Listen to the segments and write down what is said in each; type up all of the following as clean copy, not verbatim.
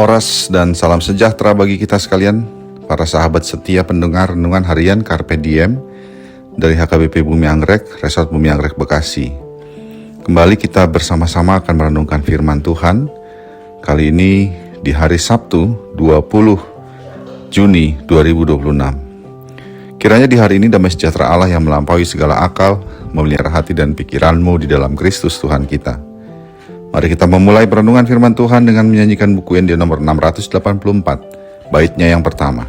Horas dan salam sejahtera bagi kita sekalian, para sahabat setia pendengar renungan harian Carpe Diem dari HKBP Bumi Anggrek, Resort Bumi Anggrek Bekasi. Kembali kita bersama-sama akan merenungkan firman Tuhan, kali ini di hari Sabtu 20 Juni 2026. Kiranya di hari ini damai sejahtera Allah yang melampaui segala akal, memelihara hati dan pikiranmu di dalam Kristus Tuhan kita. Mari kita memulai perenungan firman Tuhan dengan menyanyikan buku Injil nomor 684, baitnya yang pertama.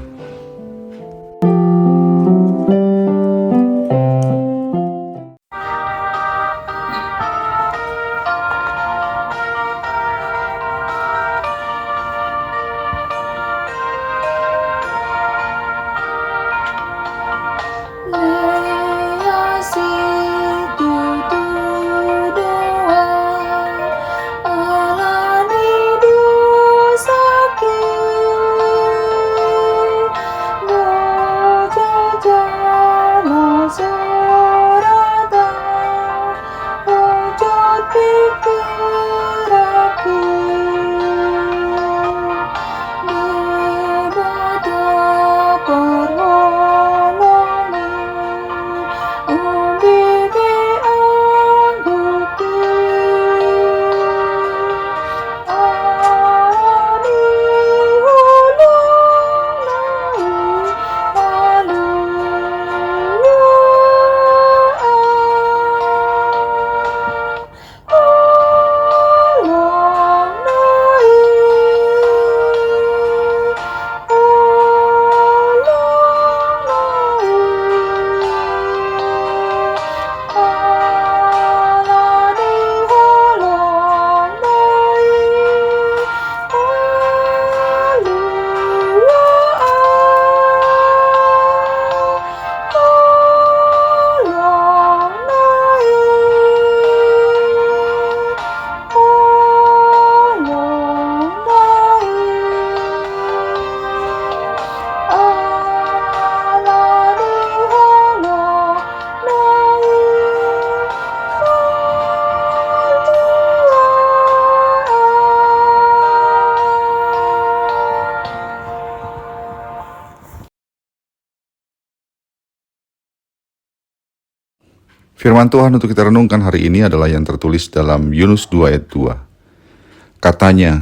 Firman Tuhan untuk kita renungkan hari ini adalah yang tertulis dalam Yunus 2 ayat 2. Katanya,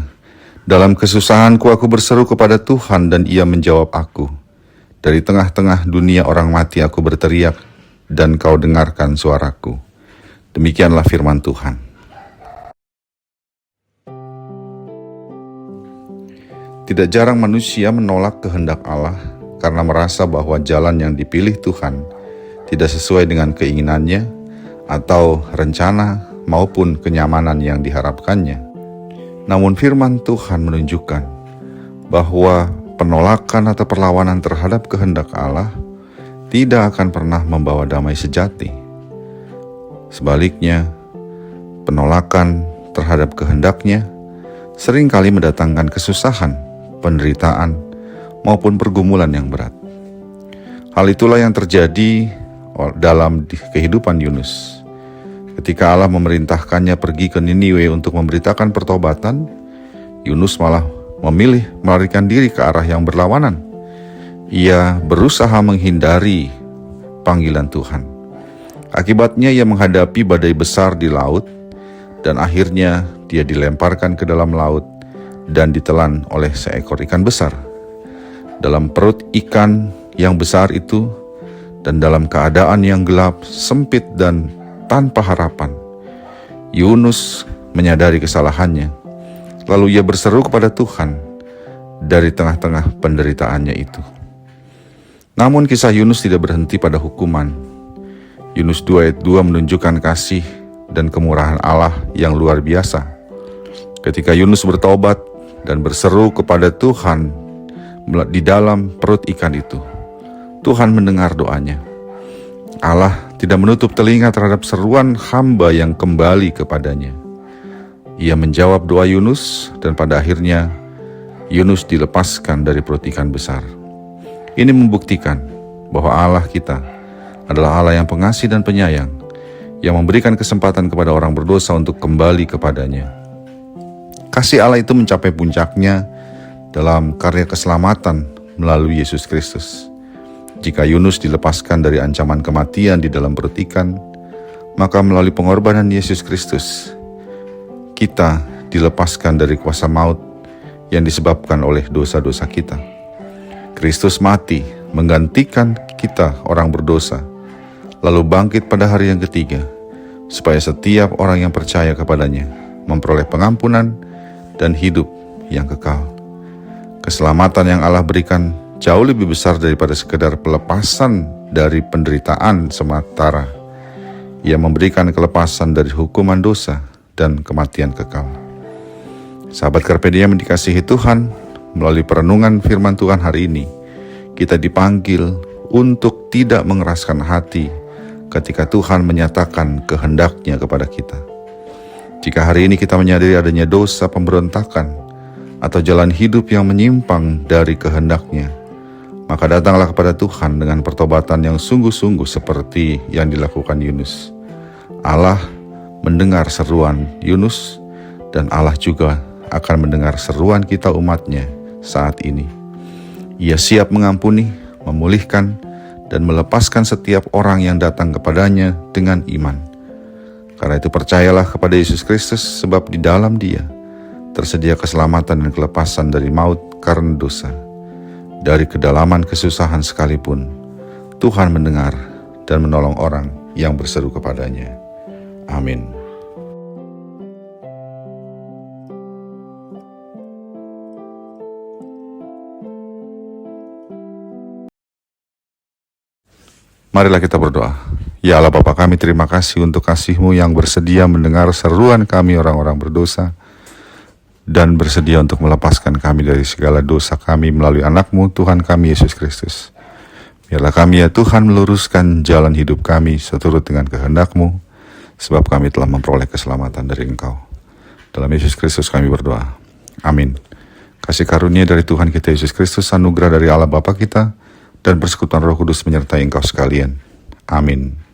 dalam kesusahanku aku berseru kepada Tuhan dan Ia menjawab aku. Dari tengah-tengah dunia orang mati aku berteriak dan kau dengarkan suaraku. Demikianlah firman Tuhan. Tidak jarang manusia menolak kehendak Allah karena merasa bahwa jalan yang dipilih Tuhan tidak sesuai dengan keinginannya atau rencana maupun kenyamanan yang diharapkannya. Namun firman Tuhan menunjukkan bahwa penolakan atau perlawanan terhadap kehendak Allah tidak akan pernah membawa damai sejati. Sebaliknya, penolakan terhadap kehendaknya seringkali mendatangkan kesusahan, penderitaan, maupun pergumulan yang berat. Hal itulah yang terjadi dalam kehidupan Yunus. Ketika Allah memerintahkannya pergi ke Niniwe untuk memberitakan pertobatan, Yunus malah memilih melarikan diri ke arah yang berlawanan. Ia berusaha menghindari panggilan Tuhan. Akibatnya ia menghadapi badai besar di laut, dan akhirnya dia dilemparkan ke dalam laut dan ditelan oleh seekor ikan besar. Dalam perut ikan yang besar itu, dan dalam keadaan yang gelap, sempit, dan tanpa harapan, Yunus menyadari kesalahannya. Lalu ia berseru kepada Tuhan dari tengah-tengah penderitaannya itu. Namun kisah Yunus tidak berhenti pada hukuman. Yunus 2 ayat 2 menunjukkan kasih dan kemurahan Allah yang luar biasa. Ketika Yunus bertobat dan berseru kepada Tuhan di dalam perut ikan itu, Tuhan mendengar doanya. Allah tidak menutup telinga terhadap seruan hamba yang kembali kepadanya. Ia menjawab doa Yunus dan pada akhirnya Yunus dilepaskan dari perut ikan besar. Ini membuktikan bahwa Allah kita adalah Allah yang pengasih dan penyayang, yang memberikan kesempatan kepada orang berdosa untuk kembali kepadanya. Kasih Allah itu mencapai puncaknya dalam karya keselamatan melalui Yesus Kristus. Jika Yunus dilepaskan dari ancaman kematian di dalam perut ikan, maka melalui pengorbanan Yesus Kristus, kita dilepaskan dari kuasa maut yang disebabkan oleh dosa-dosa kita. Kristus mati menggantikan kita orang berdosa, lalu bangkit pada hari yang ketiga, supaya setiap orang yang percaya kepadanya memperoleh pengampunan dan hidup yang kekal. Keselamatan yang Allah berikan jauh lebih besar daripada sekedar pelepasan dari penderitaan sementara. Ia memberikan kelepasan dari hukuman dosa dan kematian kekal. Sahabat Carpe Diem yang dikasihi Tuhan, melalui perenungan firman Tuhan hari ini, kita dipanggil untuk tidak mengeraskan hati ketika Tuhan menyatakan kehendak-Nya kepada kita. Jika hari ini kita menyadari adanya dosa pemberontakan atau jalan hidup yang menyimpang dari kehendak-Nya, maka datanglah kepada Tuhan dengan pertobatan yang sungguh-sungguh seperti yang dilakukan Yunus. Allah mendengar seruan Yunus, dan Allah juga akan mendengar seruan kita umat-Nya saat ini. Ia siap mengampuni, memulihkan, dan melepaskan setiap orang yang datang kepadanya dengan iman. Karena itu percayalah kepada Yesus Kristus, sebab di dalam Dia tersedia keselamatan dan kelepasan dari maut karena dosa. Dari kedalaman kesusahan sekalipun, Tuhan mendengar dan menolong orang yang berseru kepadanya. Amin. Marilah kita berdoa. Ya Allah Bapa kami, terima kasih untuk kasih-Mu yang bersedia mendengar seruan kami orang-orang berdosa, dan bersedia untuk melepaskan kami dari segala dosa kami melalui anak-Mu, Tuhan kami Yesus Kristus. Biarlah kami ya Tuhan meluruskan jalan hidup kami seturut dengan kehendak-Mu, sebab kami telah memperoleh keselamatan dari Engkau. Dalam Yesus Kristus kami berdoa. Amin. Kasih karunia dari Tuhan kita Yesus Kristus, anugerah dari Allah Bapa kita, dan persekutuan Roh Kudus menyertai engkau sekalian. Amin.